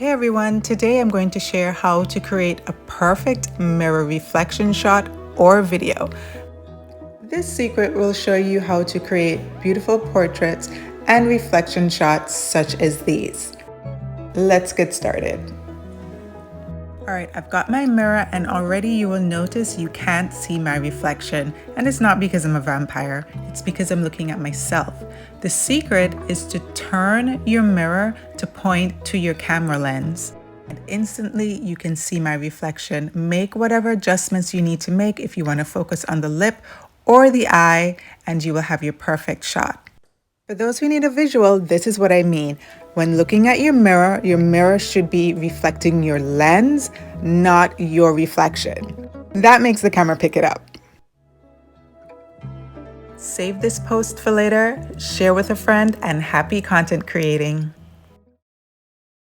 Hey everyone, today I'm going to share how to create a perfect mirror reflection shot or video. This secret will show you how to create beautiful portraits and reflection shots such as these. Let's get started. Alright, I've got my mirror and already you will notice you can't see my reflection, and it's not because I'm a vampire, it's because I'm looking at myself. The secret is to turn your mirror to point to your camera lens. And instantly you can see my reflection. Make whatever adjustments you need to make if you want to focus on the lip or the eye, and you will have your perfect shot. For those who need a visual, this is what I mean. When looking at your mirror should be reflecting your lens, not your reflection. That makes the camera pick it up. Save this post for later, share with a friend, and happy content creating.